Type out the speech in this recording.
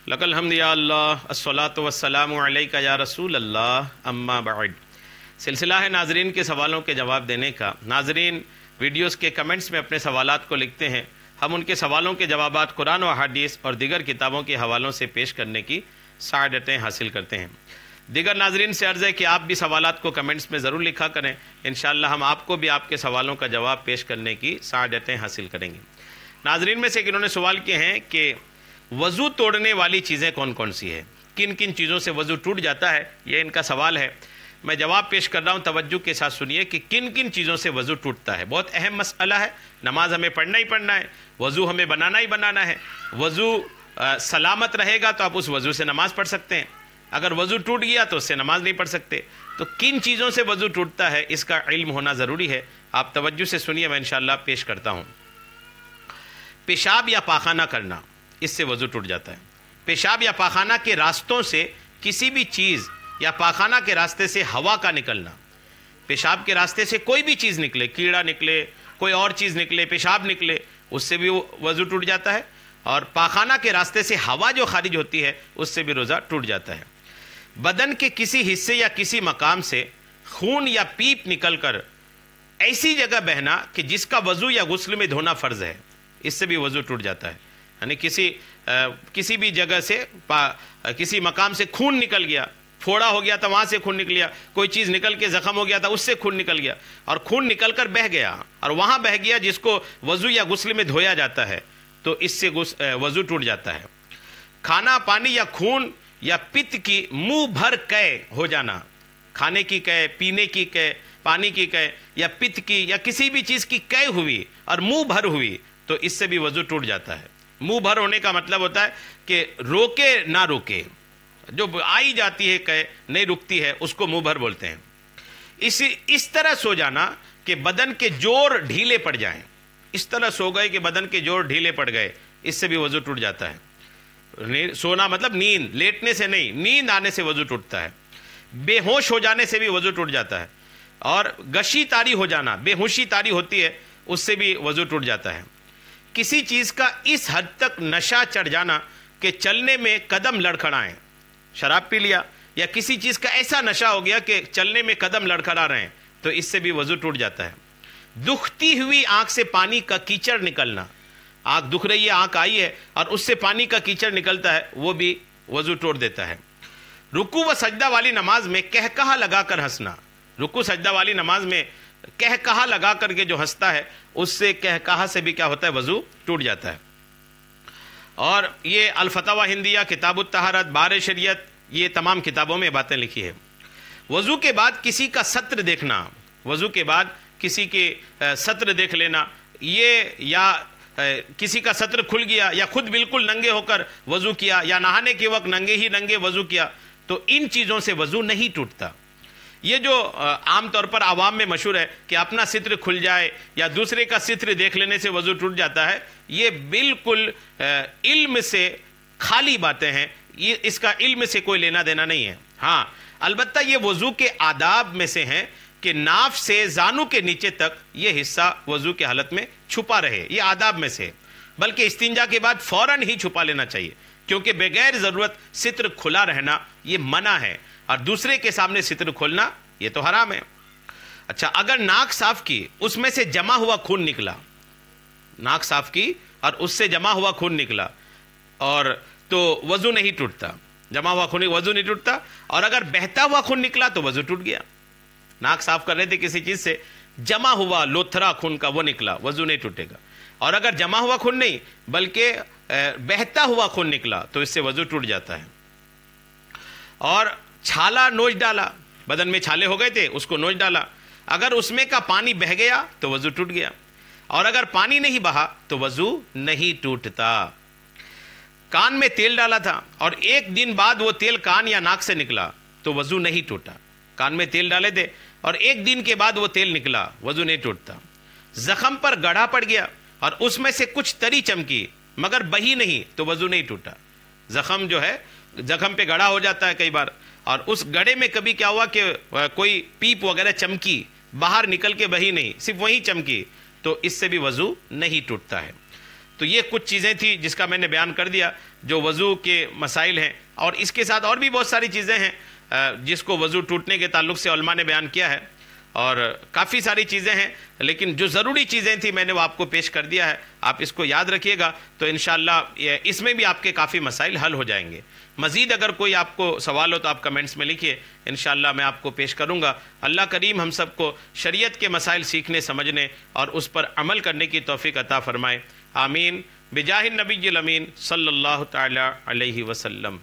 لک الحمد یا اللہ الصلاۃ والسلام علیک یا رسول اللہ اما بعد۔ سلسلہ ہے ناظرین کے سوالوں کے جواب دینے کا۔ ناظرین ویڈیوز کے کمنٹس میں اپنے سوالات کو لکھتے ہیں، ہم ان کے سوالوں کے جوابات قرآن و حدیث اور دیگر کتابوں کے حوالوں سے پیش کرنے کی سعادتیں حاصل کرتے ہیں۔ دیگر ناظرین سے عرض ہے کہ آپ بھی سوالات کو کمنٹس میں ضرور لکھا کریں، انشاءاللہ ہم آپ کو بھی آپ کے سوالوں کا جواب پیش کرنے کی سعادتیں حاصل کریں گے۔ ناظرین میں سے انہوں نے سوال کیے ہیں کہ وضو توڑنے والی چیزیں کون کون سی ہیں، کن کن چیزوں سے وضو ٹوٹ جاتا ہے، یہ ان کا سوال ہے۔ میں جواب پیش کر رہا ہوں، توجہ کے ساتھ سنیے کہ کن کن چیزوں سے وضو ٹوٹتا ہے۔ بہت اہم مسئلہ ہے، نماز ہمیں پڑھنا ہی پڑھنا ہے، وضو ہمیں بنانا ہی بنانا ہے۔ وضو سلامت رہے گا تو آپ اس وضو سے نماز پڑھ سکتے ہیں، اگر وضو ٹوٹ گیا تو اس سے نماز نہیں پڑھ سکتے۔ تو کن چیزوں سے وضو ٹوٹتا ہے اس کا علم ہونا ضروری ہے۔ آپ توجہ سے سنیے، میں انشاءاللہ پیش کرتا ہوں۔ پیشاب یا پاخانہ کرنا، اس سے وضو ٹوٹ جاتا ہے۔ پیشاب یا پاخانہ کے راستوں سے کسی بھی چیز یا پاخانہ کے راستے سے ہوا کا نکلنا، پیشاب کے راستے سے کوئی بھی چیز نکلے، کیڑا نکلے، کوئی اور چیز نکلے، پیشاب نکلے، اس سے بھی وضو ٹوٹ جاتا ہے۔ اور پاخانہ کے راستے سے ہوا جو خارج ہوتی ہے اس سے بھی روزہ ٹوٹ جاتا ہے۔ بدن کے کسی حصے یا کسی مقام سے خون یا پیپ نکل کر ایسی جگہ بہنا کہ جس کا وضو یا غسل میں دھونا فرض ہے، اس سے بھی وضو ٹوٹ جاتا ہے۔ یعنی کسی بھی جگہ سے کسی مقام سے خون نکل گیا، پھوڑا ہو گیا تھا وہاں سے خون نکل گیا، کوئی چیز نکل کے زخم ہو گیا تھا اس سے خون نکل گیا، اور خون نکل کر بہہ گیا اور وہاں بہہ گیا جس کو وضو یا غسل میں دھویا جاتا ہے، تو اس سے وضو ٹوٹ جاتا ہے۔ کھانا پانی یا خون یا پت کی منہ بھر قے ہو جانا، کھانے کی قے، پینے کی قے، پانی کی قے یا پت کی یا کسی بھی چیز کی قے ہوئی اور منہ بھر ہوئی تو اس سے بھی وضو ٹوٹ جاتا ہے۔ منہ بھر ہونے کا مطلب ہوتا ہے کہ روکے نہ روکے، جو آئی جاتی ہے قے نہیں رکتی ہے اس کو منہ بھر بولتے ہیں۔ اس طرح سو جانا کہ بدن کے جوڑ ڈھیلے پڑ جائیں، اس طرح سو گئے کہ بدن کے جوڑ ڈھیلے پڑ گئے، اس سے بھی وضو ٹوٹ جاتا ہے۔ سونا مطلب نیند، لیٹنے سے نہیں، نیند آنے سے وضو ٹوٹتا ہے۔ بے ہوش ہو جانے سے بھی وضو ٹوٹ جاتا ہے، اور غشی طاری ہو جانا، بے ہوشی طاری ہوتی ہے اس سے بھی وضو ٹوٹ جاتا ہے۔ کسی چیز کا اس حد تک نشہ چڑھ جانا کہ چلنے میں قدم لڑکھڑائیں، شراب پی لیا یا کسی چیز کا ایسا نشہ ہو گیا کہ چلنے میں قدم لڑکھڑا رہے ہیں تو اس سے بھی وضو ٹوٹ جاتا ہے۔ دکھتی ہوئی آنکھ سے پانی کا کیچڑ نکلنا، آنکھ دکھ رہی ہے، آنکھ آئی ہے اور اس سے پانی کا کیچڑ نکلتا ہے، وہ بھی وضو توڑ دیتا ہے۔ رکوع و سجدہ والی نماز میں کہکہا لگا کر ہنسنا، رکوع سجدہ والی نماز میں کہکہا لگا کر کے جو ہنستا ہے اس سے کہکہا سے بھی کیا ہوتا ہے، وضو ٹوٹ جاتا ہے۔ اور یہ الفتاوی ہندیہ، کتاب الطہارت، بار شریعت، یہ تمام کتابوں میں باتیں لکھی ہے۔ وضو کے بعد کسی کا ستر دیکھنا، وضو کے بعد کسی کے ستر دیکھ لینا، یہ یا کسی کا ستر کھل گیا یا خود بالکل ننگے ہو کر وضو کیا یا نہانے کے وقت ننگے ہی ننگے وضو کیا، تو ان چیزوں سے وضو نہیں ٹوٹتا۔ یہ جو عام طور پر عوام میں مشہور ہے کہ اپنا ستر کھل جائے یا دوسرے کا ستر دیکھ لینے سے وضو ٹوٹ جاتا ہے، یہ بالکل علم سے خالی باتیں ہیں، یہ اس کا علم سے کوئی لینا دینا نہیں ہے۔ ہاں البتہ یہ وضو کے آداب میں سے ہیں کہ ناف سے زانو کے نیچے تک یہ حصہ وضو کے حالت میں چھپا رہے، یہ آداب میں سے، بلکہ استنجا کے بعد فوراً ہی چھپا لینا چاہیے، کیونکہ بغیر ضرورت ستر کھلا رہنا یہ منع ہے، اور دوسرے کے سامنے ستر کھولنا یہ تو حرام ہے۔ اچھا، اگر ناک صاف کی، اس میں سے جمع ہوا خون نکلا، ناک صاف کی اور اس سے جمع ہوا خون نکلا اور تو وضو نہیں ٹوٹتا، جمع ہوا خون وضو نہیں ٹوٹتا، اور اگر بہتا ہوا خون نکلا تو وضو ٹوٹ گیا۔ ناک صاف کر رہے تھے کسی چیز سے، جمع ہوا لوتھرا خون کا وہ نکلا، وضو نہیں ٹوٹے گا۔ اور اگر جمع ہوا خون نہیں بلکہ بہتا ہوا خون نکلا تو اس سے وضو ٹوٹ جاتا ہے۔ اور چھالا نوچ ڈالا، بدن میں چھالے ہو گئے تھے اس کو نوچ ڈالا، اگر اس میں کا پانی بہہ گیا تو وضو ٹوٹ گیا، اور اگر پانی نہیں بہا تو وضو نہیں ٹوٹتا۔ کان میں تیل ڈالا تھا اور ایک دن بعد وہ تیل کان یا ناک سے نکلا تو وضو نہیں ٹوٹا۔ کان میں تیل ڈالے تھے اور ایک دن کے بعد وہ تیل نکلا، وضو نہیں ٹوٹتا۔ زخم پر گڑھا پڑ گیا اور اس میں سے کچھ تری چمکی مگر بہی نہیں تو وضو نہیں ٹوٹا۔ زخم جو ہے، زخم پہ گڑھا ہو جاتا ہے کئی بار، اور اس گڑھے میں کبھی کیا ہوا کہ کوئی پیپ وغیرہ چمکی، باہر نکل کے بہی نہیں، صرف وہیں چمکی، تو اس سے بھی وضو نہیں ٹوٹتا ہے۔ تو یہ کچھ چیزیں تھیں جس کا میں نے بیان کر دیا جو وضو کے مسائل ہیں، اور اس کے ساتھ اور بھی بہت ساری چیزیں ہیں جس کو وضو ٹوٹنے کے تعلق سے علماء نے بیان کیا ہے، اور کافی ساری چیزیں ہیں، لیکن جو ضروری چیزیں تھیں میں نے وہ آپ کو پیش کر دیا ہے. آپ اس کو یاد رکھیے گا تو انشاءاللہ اس میں بھی آپ کے کافی مسائل حل ہو جائیں گے. مزید اگر کوئی آپ کو سوال ہو تو آپ کمنٹس میں لکھیے، انشاءاللہ میں آپ کو پیش کروں گا. اللہ کریم ہم سب کو شریعت کے مسائل سیکھنے، سمجھنے اور اس پر عمل کرنے کی توفیق عطا فرمائے. آمین بجاہ النبی الامین صلی اللہ تعالی علیہ وسلم.